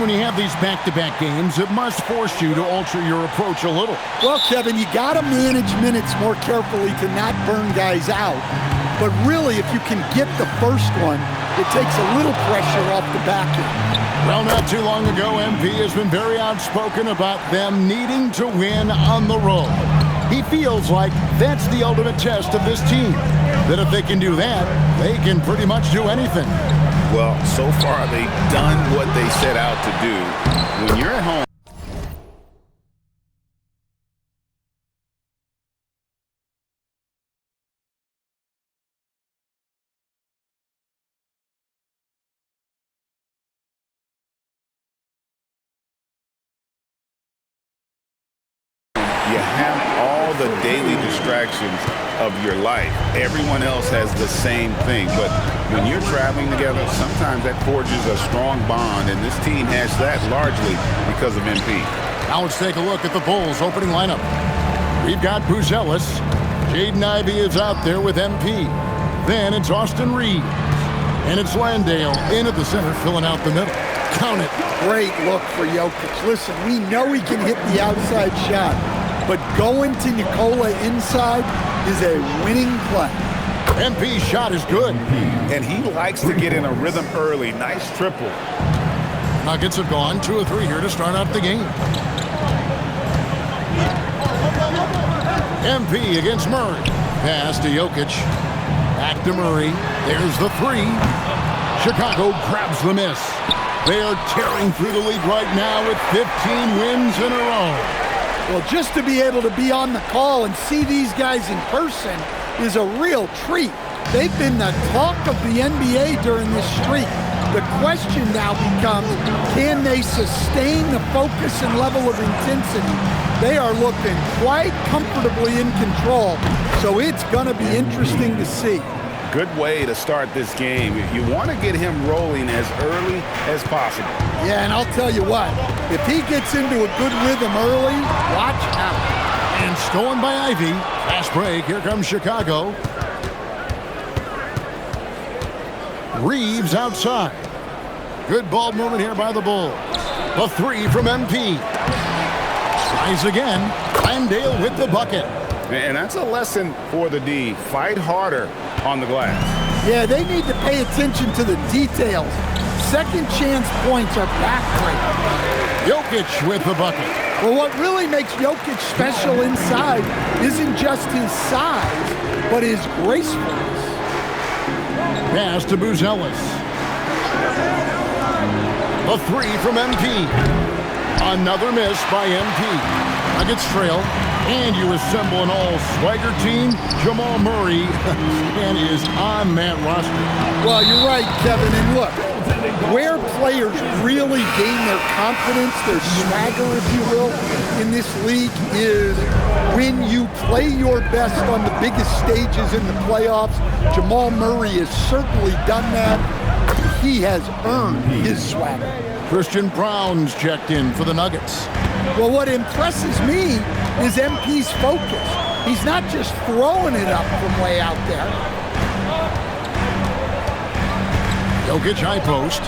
when you have these back-to-back games, it must force you to alter your approach a little. Well, Kevin, you got to manage minutes more carefully to not burn guys out. But really, if you can get the first one, it takes a little pressure off the back end. Well, not too long ago, MP has been very outspoken about them needing to win on the road. He feels like that's the ultimate test of this team, that if they can do that, they can pretty much do anything. Well, so far they've done what they set out to do. When you're at home, you have all the daily distractions of your life. Everyone else has the same thing, but when you're traveling together, sometimes that forges a strong bond, and this team has that largely because of MP. Now let's take a look at the Bulls opening lineup. We've got Buzelis. Jaden Ivey is out there with MP. Then it's Austin Reeves. And it's Landale in at the center, filling out the middle. Count it. Great look for Jokic. Listen, we know he can hit the outside shot, but going to Nikola inside is a winning play. MP's shot is good. And he likes to get in a rhythm early. Nice triple. Nuggets have gone 2 of 3 here to start out the game. MP against Murray. Pass to Jokic. Back to Murray. There's the 3. Chicago grabs the miss. They are tearing through the league right now with 15 wins in a row. Well, just to be able to be on the call and see these guys in person is a real treat. They've been the talk of the NBA during this streak. The question now becomes, can they sustain the focus and level of intensity? They are looking quite comfortably in control, so it's going to be interesting to see. Good way to start this game. You want to get him rolling as early as possible. Yeah, and I'll tell you what, if he gets into a good rhythm early, watch out. And stolen by Ivy. Fast break. Here comes Chicago. Reeves outside. Good ball movement here by the Bulls. The 3 from MP. Tries again. Landale with the bucket. And that's a lesson for the D. Fight harder on the glass. Yeah, they need to pay attention to the details. Second chance points are backbreaking. Jokic with the bucket. Well, what really makes Jokic special inside isn't just his size, but his gracefulness. Pass to Buzelis. The 3 from MP. Another miss by MP. Nuggets trail, and you assemble an all-swagger team. Jamal Murray and is on that roster. Well, you're right, Kevin. And look, where players really gain their confidence, their swagger, if you will, in this league is when you play your best on the biggest stages in the playoffs. Jamal Murray has certainly done that. He has earned his swagger. Christian Brown's checked in for the Nuggets. Well, what impresses me is MP's focus. He's not just throwing it up from way out there. Jokic high post.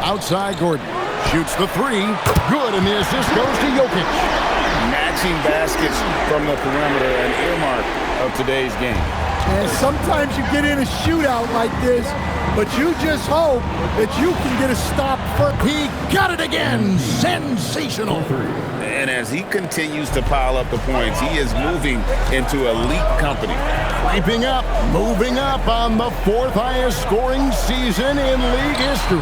Outside Gordon. Shoots the 3. Good, and the assist goes to Jokic. Matching baskets from the perimeter, an earmark of today's game. And sometimes you get in a shootout like this, but you just hope that you can get a stop first. He got it again. Sensational. And as he continues to pile up the points, he is moving into elite company. Creeping up, moving up on the 4th highest scoring season in league history.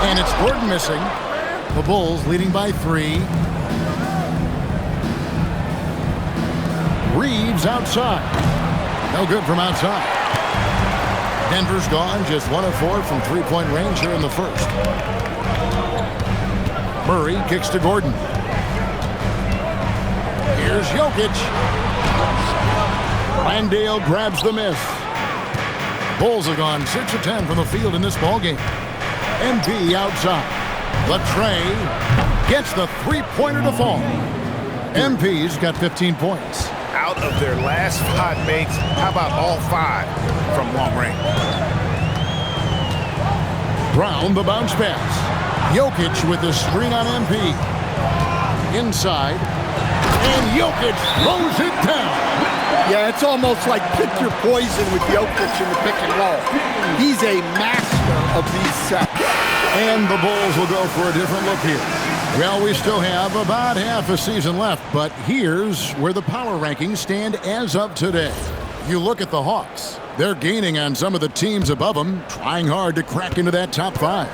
And it's Gordon missing. The Bulls leading by 3. Reeves outside. No good from outside. Denver's gone just 1 of 4 from three-point range here in the first. Murray kicks to Gordon. Here's Jokic. Landale grabs the miss. Bulls have gone 6 of 10 from the field in this ballgame. MP outside. Latrey gets the three-pointer to fall. MP's got 15 points. Out of their last 5 makes, how about all 5 from long range? Brown the bounce pass. Jokic with the screen on MP. Inside. And Jokic throws it down. Yeah, it's almost like pick your poison with Jokic in the pick and roll. He's a master of these sets. And the Bulls will go for a different look here. Well, we still have about half a season left, but here's where the power rankings stand as of today. You look at the Hawks. They're gaining on some of the teams above them, trying hard to crack into that top 5.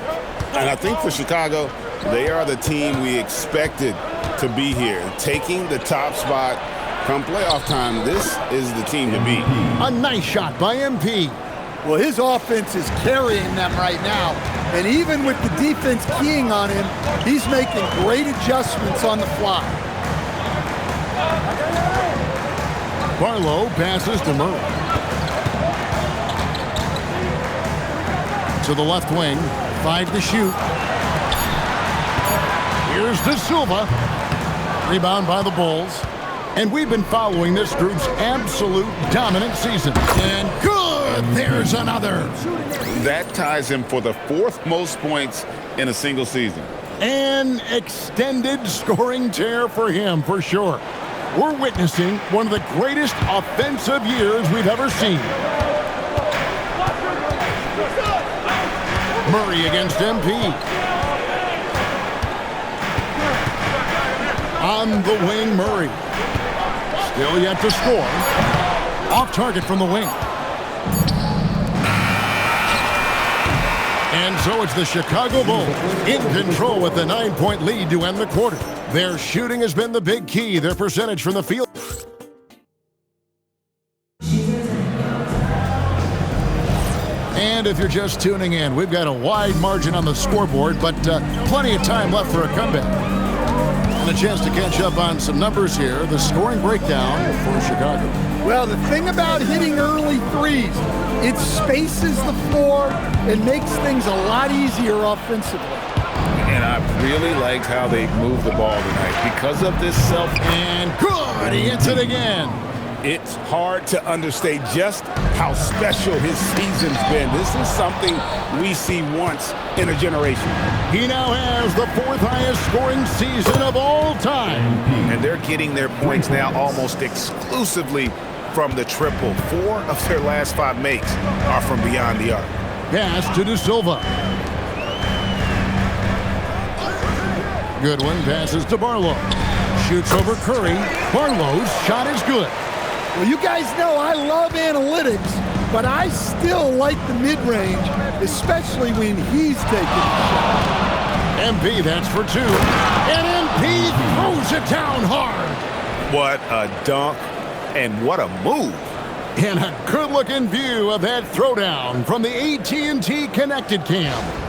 And I think for Chicago, they are the team we expected to be here. Taking the top spot come playoff time, this is the team to beat. A nice shot by MP. Well, his offense is carrying them right now. And even with the defense keying on him, he's making great adjustments on the fly. Barlow passes to Murray. To the left wing, 5 to shoot. Here's De Silva. Rebound by the Bulls. And we've been following this group's absolute dominant season. And good! There's another. That ties him for the 4th most points in a single season. An extended scoring tear for him, for sure. We're witnessing one of the greatest offensive years we've ever seen. Murray against MP. On the wing, Murray. Still yet to score. Off target from the wing. And so it's the Chicago Bulls in control with the 9-point lead to end the quarter. Their shooting has been the big key. Their percentage from the field. And if you're just tuning in, we've got a wide margin on the scoreboard, but plenty of time left for a comeback. And a chance to catch up on some numbers here. The scoring breakdown for Chicago. Well, the thing about hitting early threes, it spaces the floor and makes things a lot easier offensively. And I really liked how they moved the ball tonight because of this And good, he hits it again. It's hard to understate just how special his season's been. This is something we see once in a generation. He now has the 4th highest scoring season of all time. And they're getting their points now almost exclusively from the triple. 4 of their last 5 makes are from beyond the arc. Pass to De Silva. Goodwin passes to Barlow. Shoots over Curry. Barlow's shot is good. Well, you guys know I love analytics, but I still like the mid-range, especially when he's taking the shot. MP, that's for 2. And MP throws it down hard. What a dunk and what a move. And a good-looking view of that throwdown from the AT&T Connected Cam.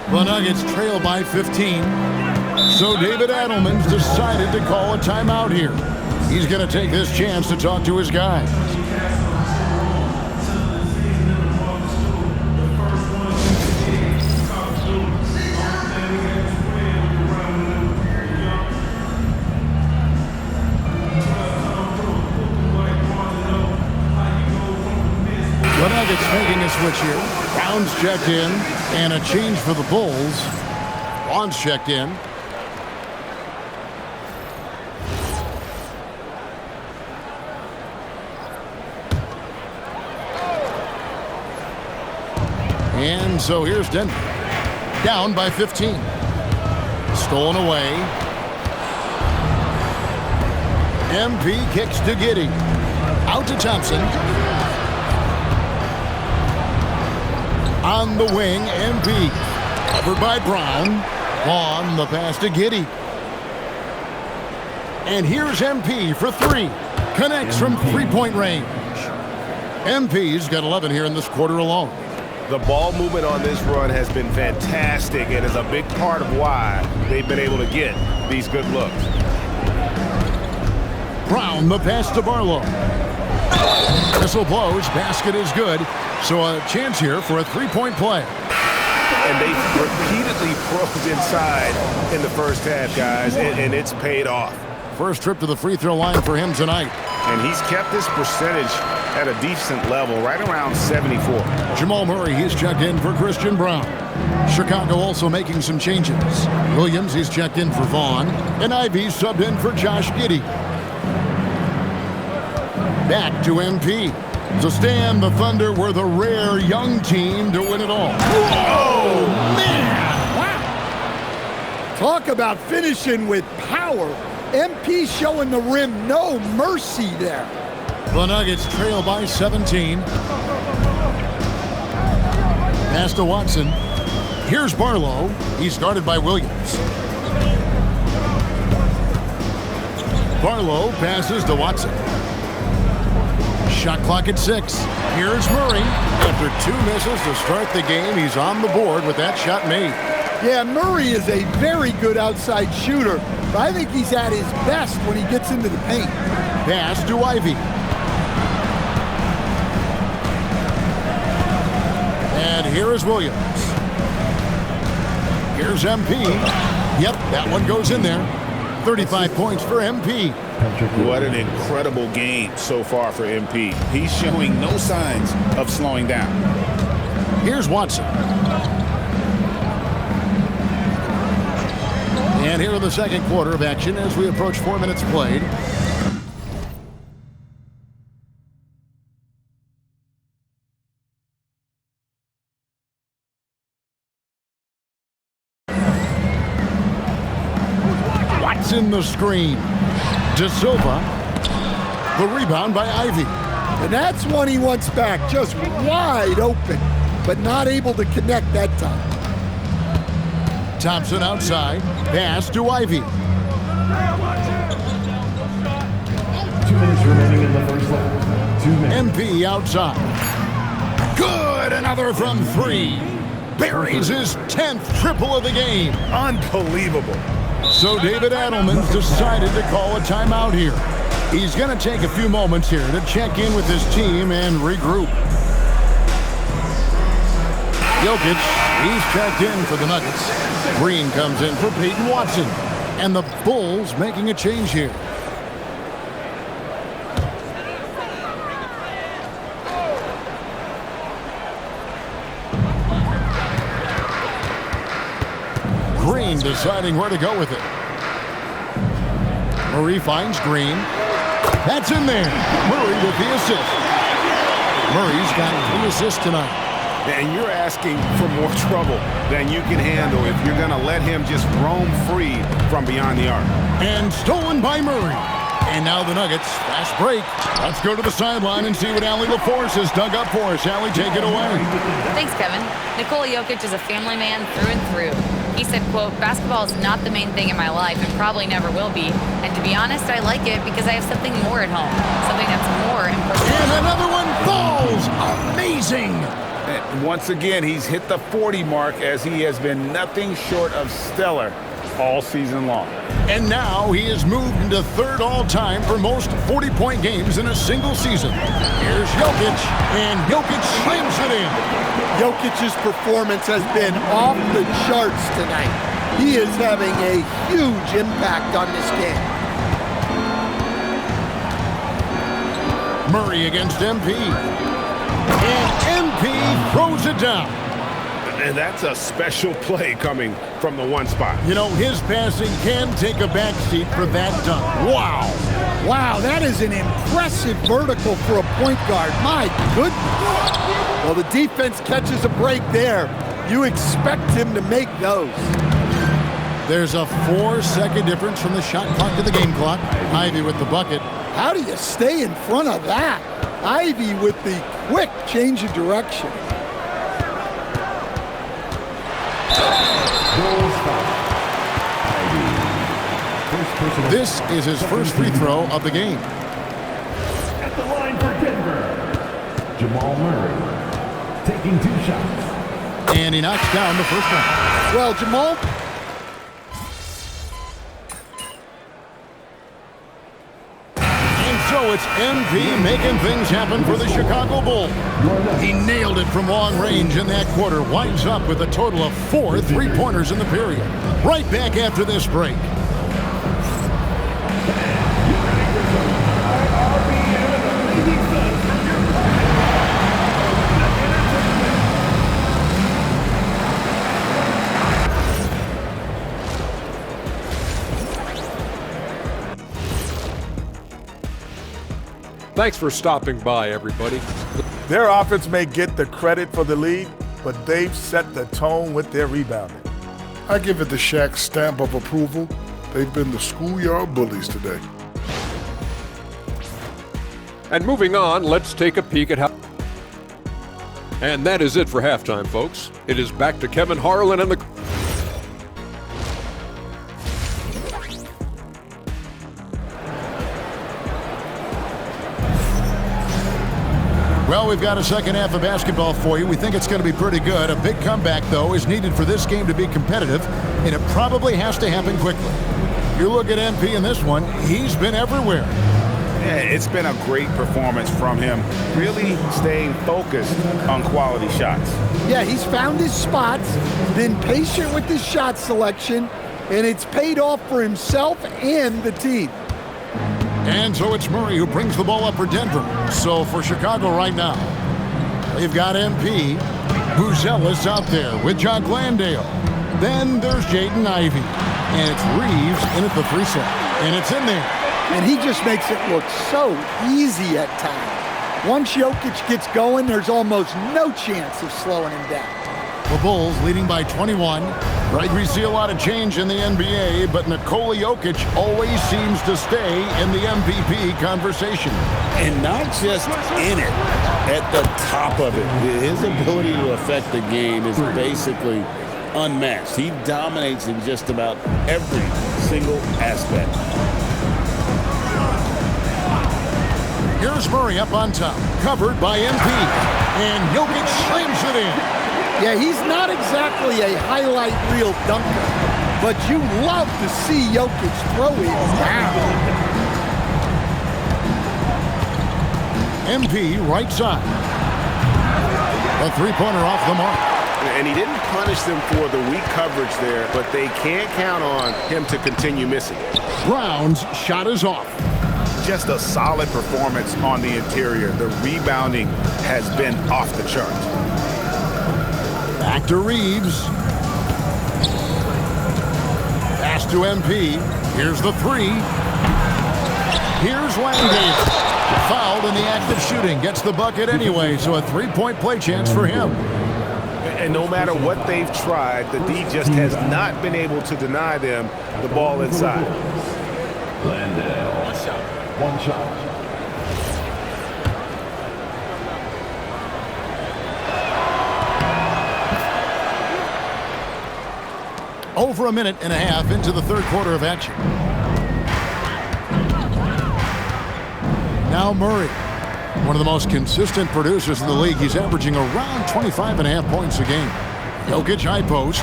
The Nuggets trail by 15. So David Adelman's decided to call a timeout here. He's going to take this chance to talk to his guys. The Nuggets making a switch here. Brown's checked in, and a change for the Bulls. Vaughn's checked in. And so here's Denver. Down by 15. Stolen away. MP kicks to Giddey. Out to Thompson. On the wing, MP. Covered by Brown. On the pass to Giddey. And here's MP for 3. Connects from 3-point range. MP's got 11 here in this quarter alone. The ball movement on this run has been fantastic and is a big part of why they've been able to get these good looks. Brown, the pass to Barlow. Whistle blows, basket is good. So a chance here for a 3-point play. And they repeatedly probed inside in the first half, guys, and it's paid off. First trip to the free throw line for him tonight. And he's kept this percentage at a decent level, right around 74. Jamal Murray, he's checked in for Christian Braun. Chicago also making some changes. Williams, he's checked in for Vaughn. And Ivey subbed in for Josh Giddey. Back to MP. To stand, the Thunder were the rare young team to win it all. Oh, man! Wow! Talk about finishing with power. MP showing the rim no mercy there. The Nuggets trail by 17. Pass to Watson. Here's Barlow. He's guarded by Williams. Barlow passes to Watson. Shot clock at 6. Here's Murray. After 2 misses to start the game, he's on the board with that shot made. Yeah, Murray is a very good outside shooter, but I think he's at his best when he gets into the paint. Pass to Ivey. And here is Williams. Here's MP. Yep, that one goes in there. 35 points for MP. What an incredible game so far for MP. He's showing no signs of slowing down. Here's Watson. And here in the second quarter of action as we approach 4 minutes played. Watson the screen. De Silva. The rebound by Ivey. And that's one he wants back, just wide open, but not able to connect that time. Thompson outside. Pass to Ivey. 2 minutes remaining in the first half. 2 minutes. MP outside. Good. Another from 3. Buries his 10th triple of the game. Unbelievable. So David Adelman's decided to call a timeout here. He's going to take a few moments here to check in with his team and regroup. Jokic, he's checked in for the Nuggets. Green comes in for Peyton Watson. And the Bulls making a change here. Green deciding where to go with it. Murray finds Green. That's in there. Murray with the assist. Murray's got 3 assists tonight. And you're asking for more trouble than you can handle if you're going to let him just roam free from beyond the arc. And stolen by Murray. And now the Nuggets, fast break. Let's go to the sideline and see what Allie LaForce has dug up for us. Allie, take it away. Thanks, Kevin. Nikola Jokic is a family man through and through. He said, quote, "Basketball is not the main thing in my life and probably never will be. And to be honest, I like it because I have something more at home. Something that's more important." And another one falls. Amazing. And once again, he's hit the 40 mark as he has been nothing short of stellar all season long. And now he has moved into 3rd all-time for most 40-point games in a single season. Here's Jokic, and Jokic slams it in. Jokic's performance has been off the charts tonight. He is having a huge impact on this game. Murray against MP. And MP throws it down. And that's a special play coming from the one spot. You know, his passing can take a backseat for that dunk. Wow. Wow, that is an impressive vertical for a point guard. My goodness. Well, the defense catches a break there. You expect him to make those. There's a 4-second difference from the shot clock to the game clock. Ivey with the bucket. How do you stay in front of that? Ivey with the quick change of direction. This is his first free throw of the game. At the line for Denver, Jamal Murray taking 2 shots. And he knocks down the first one. Well, Jamal, and so it's MP making things happen for the Chicago Bulls. He nailed it from long range in that quarter. Winds up with a total of 4 3-pointers in the period. Right back after this break. Thanks for stopping by, everybody. Their offense may get the credit for the lead, but they've set the tone with their rebounding. I give it the Shaq stamp of approval. They've been the schoolyard bullies today. And moving on, let's take a peek at how... And that is it for halftime, folks. It is back to Kevin Harlan and the... Well, we've got a second half of basketball for you. We think it's going to be pretty good. A big comeback, though, is needed for this game to be competitive, and it probably has to happen quickly. You look at MP in this one, he's been everywhere. Yeah, it's been a great performance from him, really staying focused on quality shots. Yeah, he's found his spots, been patient with his shot selection, and it's paid off for himself and the team. And so it's Murray who brings the ball up for Denver. So for Chicago right now, they've got MP. Buzelis out there with John Glandale. Then there's Jaden Ivey. And it's Reeves in at the 3 slot. And it's in there. And he just makes it look so easy at times. Once Jokic gets going, there's almost no chance of slowing him down. The Bulls leading by 21. Right, we see a lot of change in the NBA, but Nikola Jokic always seems to stay in the MVP conversation. And not just in it, at the top of it. His ability to affect the game is basically unmatched. He dominates in just about every single aspect. Here's Murray up on top, covered by MP. And Jokic slams it in. Yeah, he's not exactly a highlight reel dunker, but you love to see Jokic throw it down. MP right side. A three-pointer off the mark. And he didn't punish them for the weak coverage there, but they can't count on him to continue missing. Brown's shot is off. Just a solid performance on the interior. The rebounding has been off the chart. Back to Reeves. Pass to MP. Here's the 3. Here's Langdale. Fouled in the act of shooting. Gets the bucket anyway, so a 3-point play chance for him. And no matter what they've tried, the D just has not been able to deny them the ball inside. Landale. One shot. Over a minute and a half into the third quarter of action. Now Murray, one of the most consistent producers in the league. He's averaging around 25.5 points a game. Jokic high post.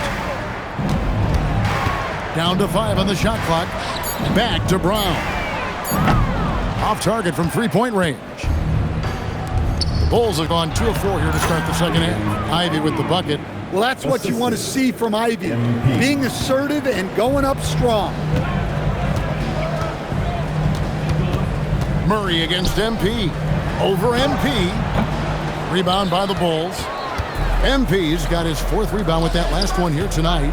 Down to 5 on the shot clock. Back to Brown. Off target from 3-point range. The Bulls have gone 2 of 4 here to start the second half. Ivey with the bucket. Well, that's what you want to see from Ivey, being assertive and going up strong. Murray against MP. Over MP. Rebound by the Bulls. MP's got his 4th rebound with that last one here tonight.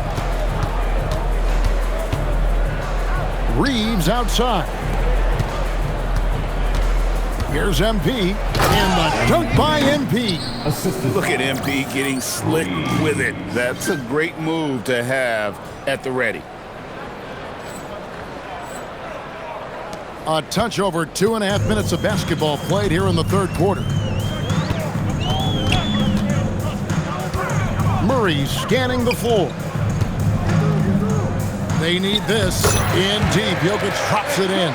Reeves outside. Here's MP. And the dunk by MP. Look at MP getting slick with it. That's a great move to have at the ready. A touch over 2.5 minutes of basketball played here in the third quarter. Murray scanning the floor. They need this in deep. Jokic drops it in.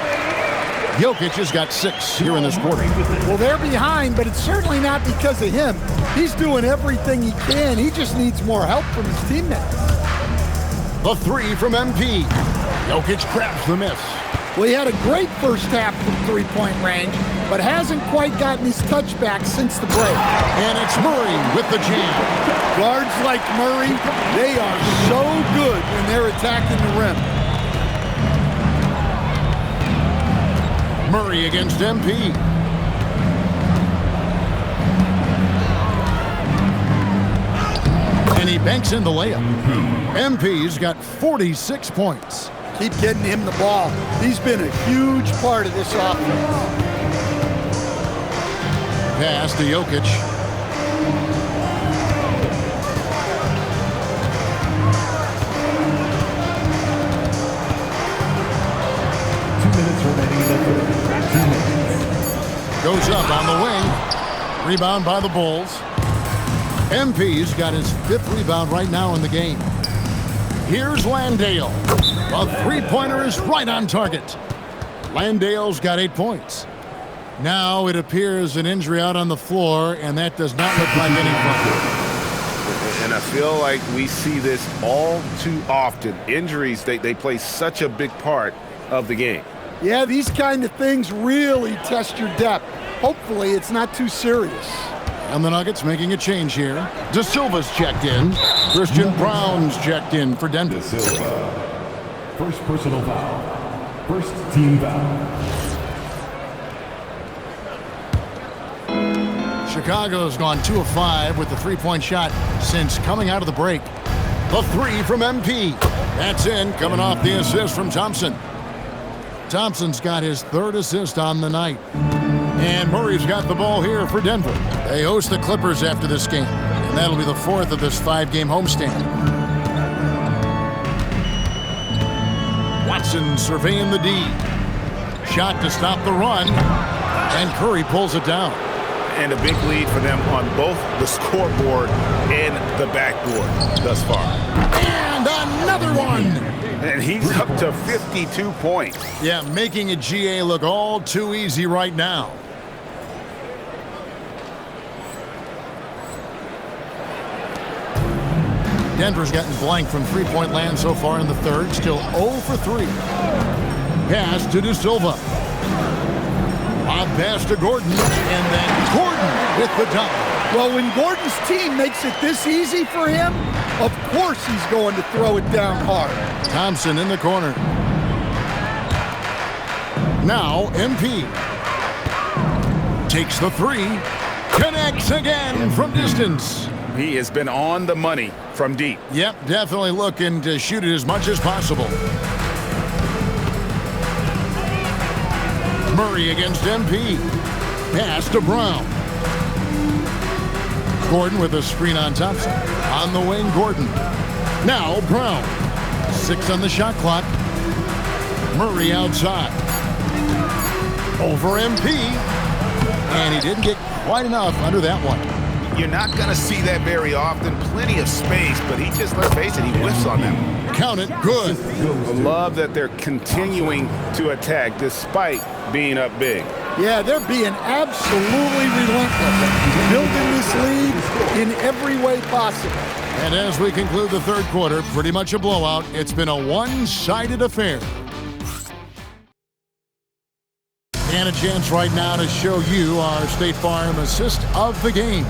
Jokic has got 6 here in this quarter. Well, they're behind, but it's certainly not because of him. He's doing everything he can. He just needs more help from his teammates. The 3 from MP. Jokic grabs the miss. Well, he had a great first half from 3-point range, but hasn't quite gotten his touchback since the break. And it's Murray with the jam. Guards like Murray, they are so good when they're attacking the rim. Murray against MP. And he banks in the layup. MP's got 46 points. Keep getting him the ball. He's been a huge part of this offense. pass to Jokic. Goes up on the wing. Rebound by the Bulls. MP's got his 5th rebound right now in the game. Here's Landale. A three-pointer is right on target. Landale's got 8 points. Now it appears an injury out on the floor, and that does not look like any fun. And I feel like we see this all too often. Injuries, they play such a big part of the game. Yeah, these kind of things really test your depth. Hopefully it's not too serious. And the Nuggets making a change here. De Silva's checked in. Christian Brown's checked in for Denver. De Silva. First personal foul. First team foul. Chicago's gone 2 of 5 with the three-point shot since coming out of the break. The three from MP. That's in, coming off the assist from Thompson. Thompson's got his 3rd assist on the night. And Murray's got the ball here for Denver. They host the Clippers after this game, and that'll be the 4th of this 5-game homestand. Watson surveying the D. Shot to stop the run, and Curry pulls it down. And a big lead for them on both the scoreboard and the backboard thus far. And another one! And he's up to 52 points. Yeah, making a GA look all too easy right now. Denver's gotten blank from three-point land so far in the 3rd. Still 0 for 3. Pass to De Silva. Lob pass to Gordon. And then Gordon with the dunk. Well, when Gordon's team makes it this easy for him, of course he's going to throw it down hard. Thompson in the corner. Now MP. Takes the 3. Connects again from distance. He has been on the money from deep. Yep, definitely looking to shoot it as much as possible. Murray against MP. Pass to Brown. Gordon with a screen on Thompson. On the wing, Gordon. Now Brown. 6 on the shot clock. Murray outside. Over MP. And he didn't get quite enough under that one. You're not going to see that very often. Plenty of space, but he just, let's face it, he whiffs on that. Count it. Good. I love that they're continuing to attack despite being up big. Yeah, they're being absolutely relentless, building this lead in every way possible. And as we conclude the 3rd quarter, pretty much a blowout. It's been a one-sided affair. And a chance right now to show you our State Farm assist of the game.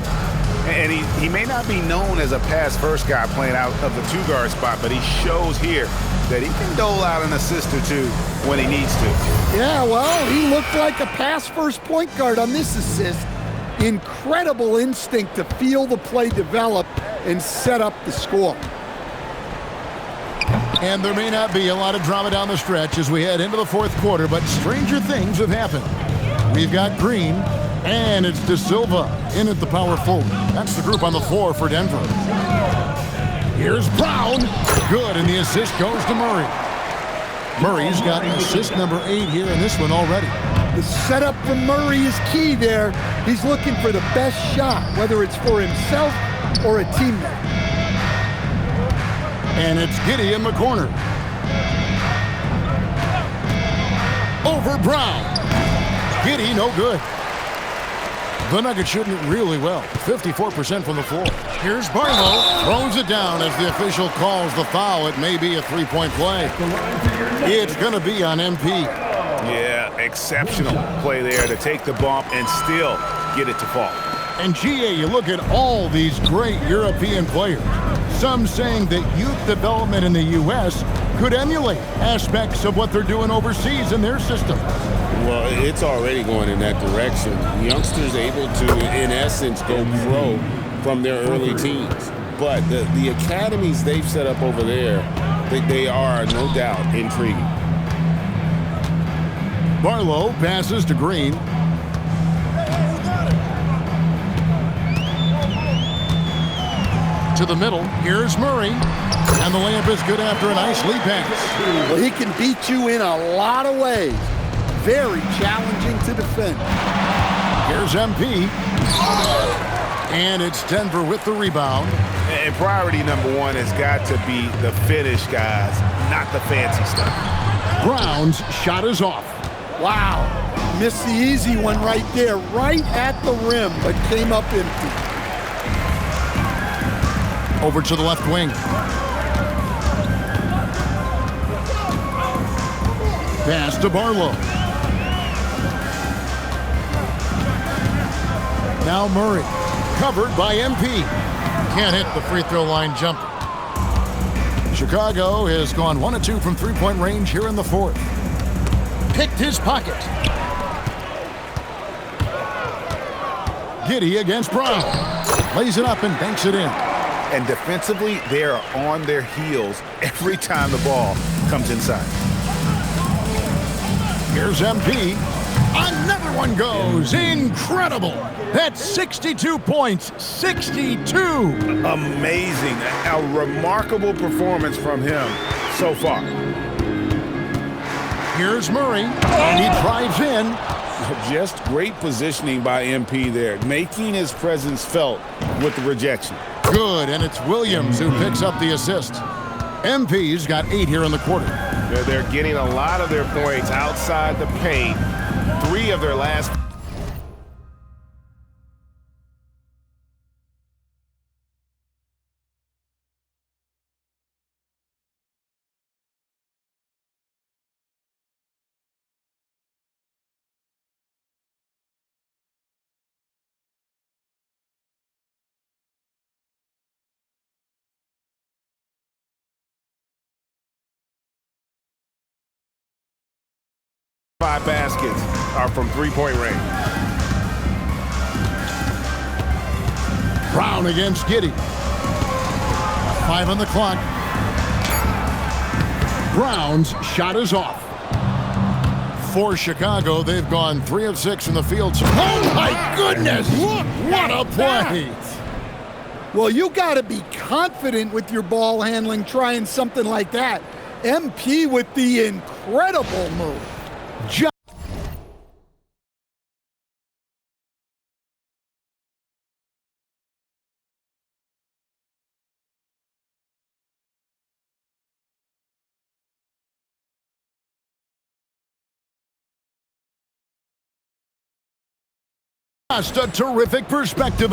And he may not be known as a pass-first guy playing out of the 2-guard spot, but he shows here that he can dole out an assist or 2 when he needs to. Yeah, well, he looked like a pass-first point guard on this assist. Incredible instinct to feel the play develop and set up the score. And there may not be a lot of drama down the stretch as we head into the 4th quarter, but stranger things have happened. We've got Green, and it's De Silva in at the power forward. That's the group on the floor for Denver. Here's Brown. Good, and the assist goes to Murray. Murray's got assist number 8 here in this one already. The setup from Murray is key there. He's looking for the best shot, whether it's for himself or a teammate. And it's Giddey in the corner. Over Brown. Giddey, no good. The Nuggets shooting it really well. 54% from the floor. Here's Barlow. Throws it down as the official calls the foul. It may be a three-point play. It's going to be on MP. Yeah, exceptional play there to take the bump and still get it to fall. And GA, you look at all these great European players. Some saying that youth development in the U.S. could emulate aspects of what they're doing overseas in their system. Well, it's already going in that direction. Youngsters able to, in essence, go pro from their early teens. But the academies they've set up over there, they are, no doubt, intriguing. Barlow passes to Green. to the middle. Here's Murray. And the layup is good after a nice lead pass. Well, he can beat you in a lot of ways. Very challenging to defend. Here's MP. And it's Denver with the rebound. And priority number one has got to be the finish, guys, not the fancy stuff. Brown's shot is off. Wow. Missed the easy one right there, right at the rim, but came up empty. Over to the left wing. Pass to Barlow. Now Murray. Covered by MP. Can't hit the free throw line jumper. Chicago has gone 1 of 2 from three-point range here in the fourth. Picked his pocket. Giddey against Brown. Lays it up and banks it in. And defensively, they are on their heels every time the ball comes inside. Here's MP. Another one goes. Incredible. That's 62 points. 62. Amazing. A remarkable performance from him so far. Here's Murray. And he drives in. Just great positioning by MP there, making his presence felt with the rejection. Good, and it's Williams who picks up the assist. MP's got 8 here in the quarter. They're getting a lot of their points outside the paint. 3 of their last. Five baskets are from three-point range. Brown against Giddey. 5 on the clock. Brown's shot is off. For Chicago, they've gone 3 of 6 in the field. Oh my goodness! Look, what a play! Well, you got to be confident with your ball handling trying something like that. MP with the incredible move. Just a terrific perspective.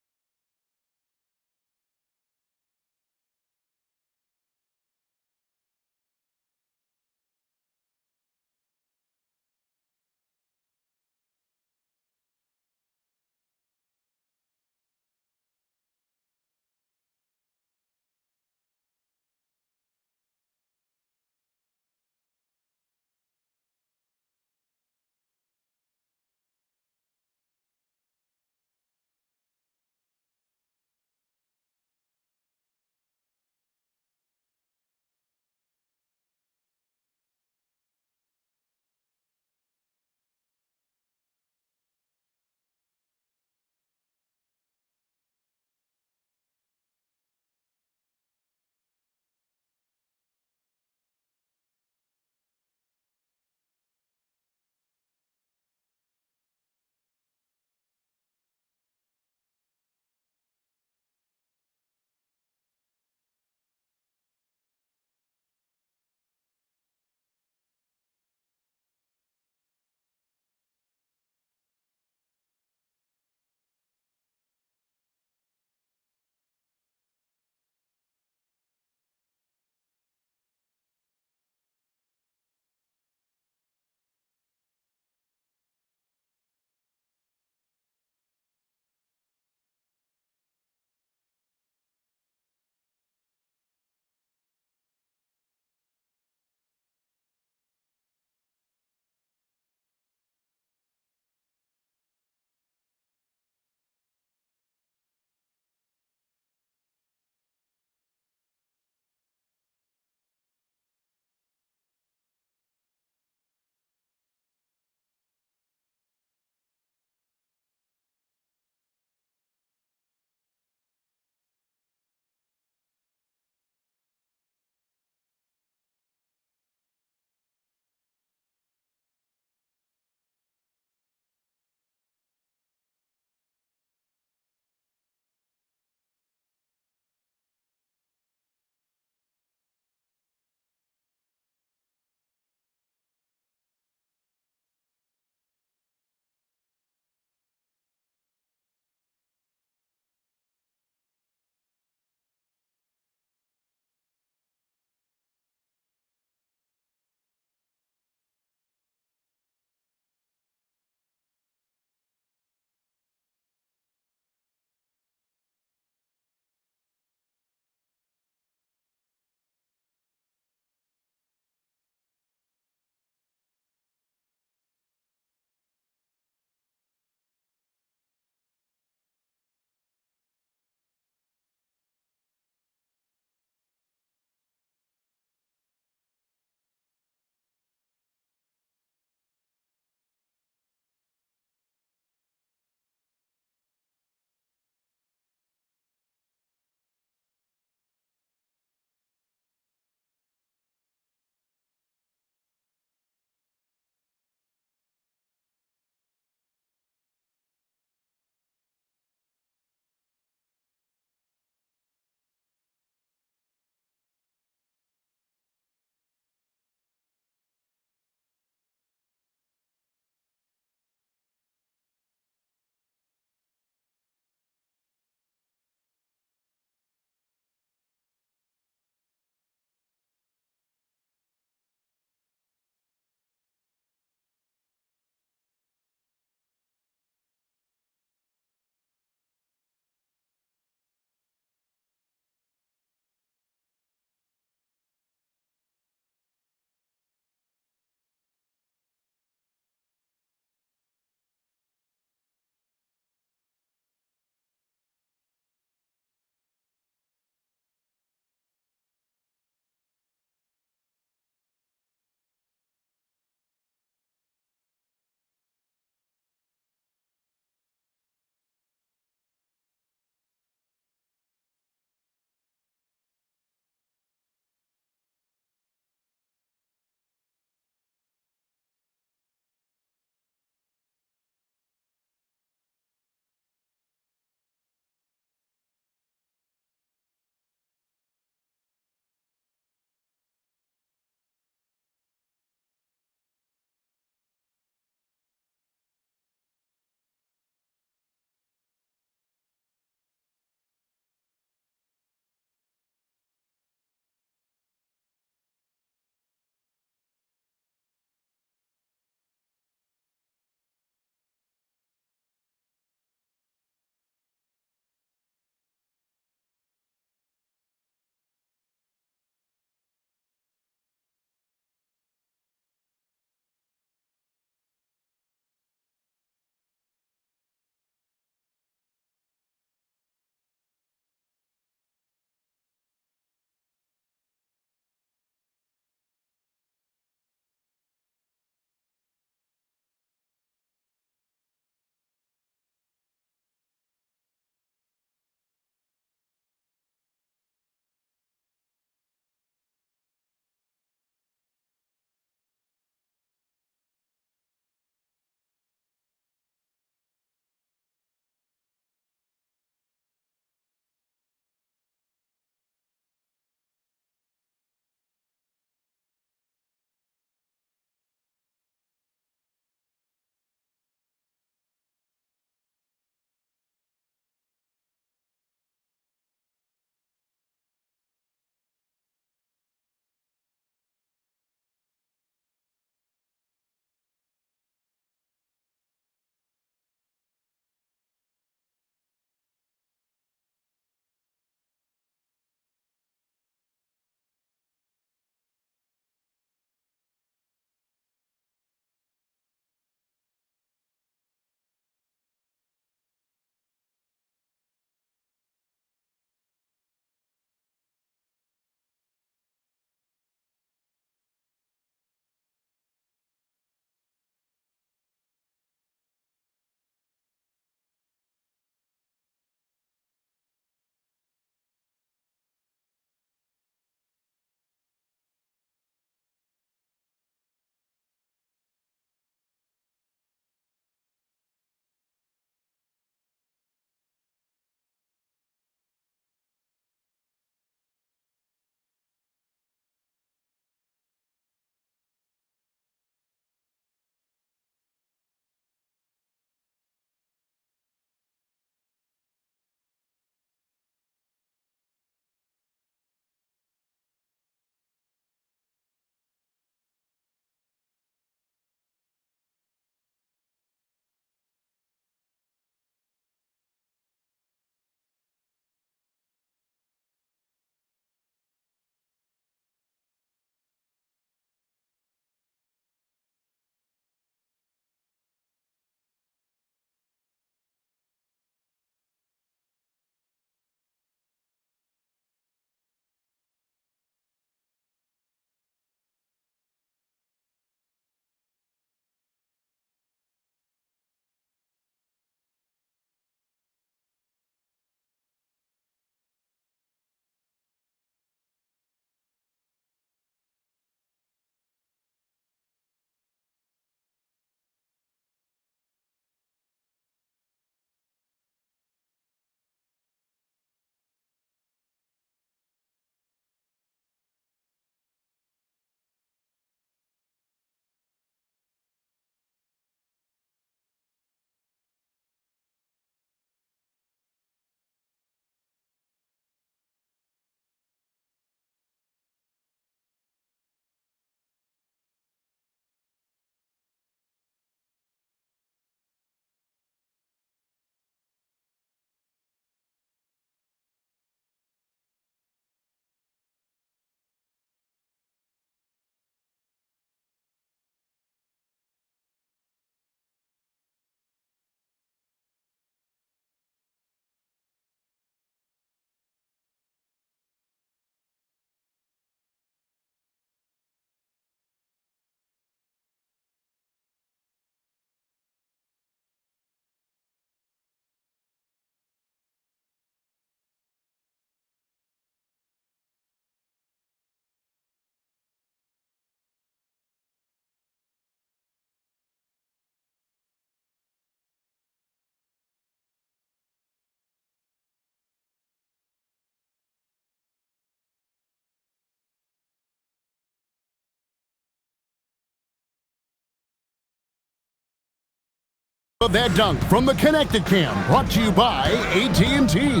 Of that dunk from the Connected Cam, brought to you by AT&T.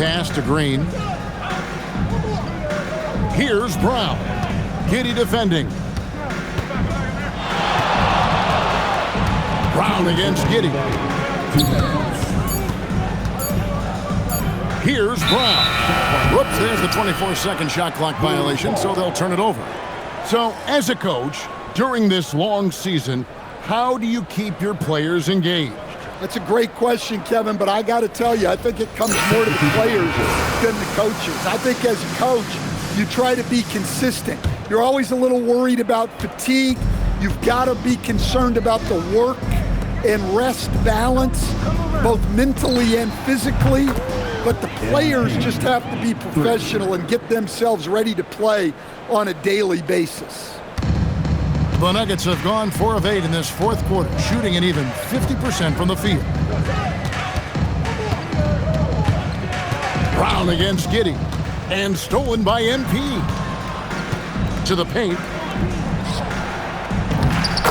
Pass to Green. Here's Brown. Giddey defending. Brown against Giddey. Here's Brown. Whoops, there's the 24-second shot clock violation, so they'll turn it over. So, as a coach, during this long season, how do you keep your players engaged? That's a great question, Kevin, but I got to tell you, I think it comes more to the players than the coaches. I think as a coach, you try to be consistent. You're always a little worried about fatigue. You've got to be concerned about the work and rest balance, both mentally and physically. But the players just have to be professional and get themselves ready to play on a daily basis. The Nuggets have gone 4 of 8 in this fourth quarter, shooting an even 50% from the field. Brown against Giddey, and stolen by MP. To the paint.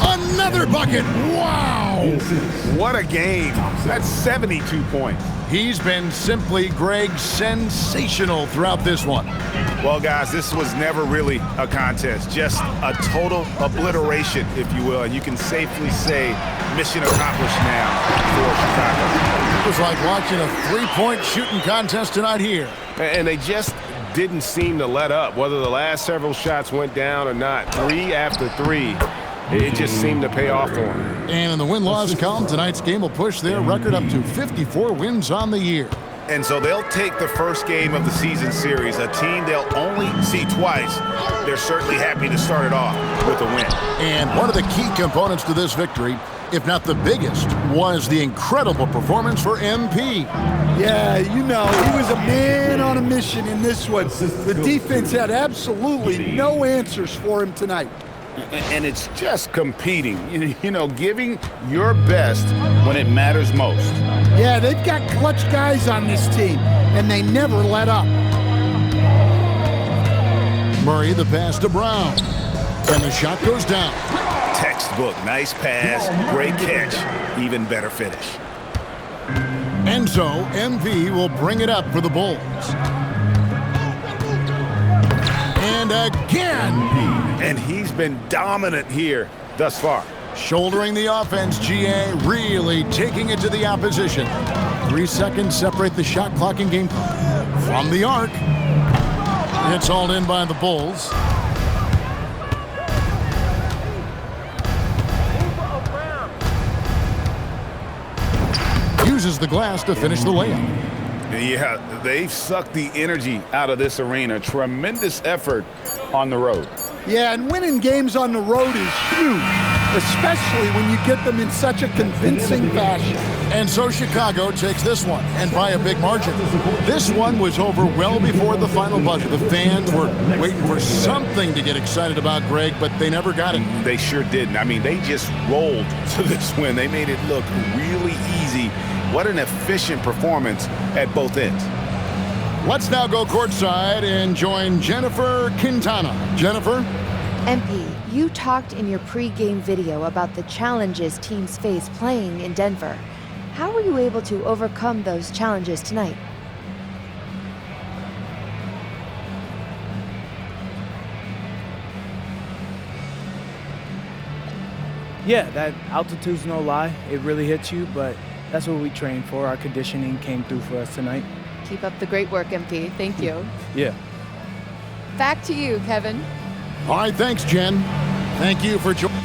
Another bucket! Wow! What a game. That's 72 points. He's been simply, Greg, sensational throughout this one. Well, guys, this was never really a contest, just a total obliteration, if you will. And you can safely say mission accomplished now for Chicago. It was like watching a three-point shooting contest tonight here. And they just didn't seem to let up, whether the last several shots went down or not. 3 after 3. It just seemed to pay off for them. And in the win-loss column, tonight's game will push their record up to 54 wins on the year. And so they'll take the first game of the season series, a team they'll only see twice. They're certainly happy to start it off with a win. And one of the key components to this victory, if not the biggest, was the incredible performance for MP. Yeah, you know, he was a man on a mission in this one. The defense had absolutely no answers for him tonight. And it's just competing, you know, giving your best when it matters most. Yeah, they've got clutch guys on this team, and they never let up. Murray, the pass to Brown, and the shot goes down. Textbook, nice pass, great catch, even better finish. And so, MV will bring it up for the Bulls. And again! And he's been dominant here thus far. Shouldering the offense, GA really taking it to the opposition. 3 seconds separate the shot clock and game clock. From the arc. It's hauled in by the Bulls. Uses the glass to finish the layup. Yeah, they've sucked the energy out of this arena. Tremendous effort on the road. Yeah, and winning games on the road is huge, especially when you get them in such a convincing fashion. And so Chicago takes this one, and by a big margin. This one was over well before the final buzzer. The fans were waiting for something to get excited about, Greg, but they never got it. They sure didn't. I mean, they just rolled to this win. They made it look really easy. What an efficient performance at both ends. Let's now go courtside and join Jennifer Quintana. Jennifer? MP, you talked in your pre-game video about the challenges teams face playing in Denver. How were you able to overcome those challenges tonight? Yeah, that altitude's no lie. It really hits you, but that's what we trained for. Our conditioning came through for us tonight. Keep up the great work, MP. Thank you. Yeah. Back to you, Kevin. All right, thanks, Jen. Thank you for joining.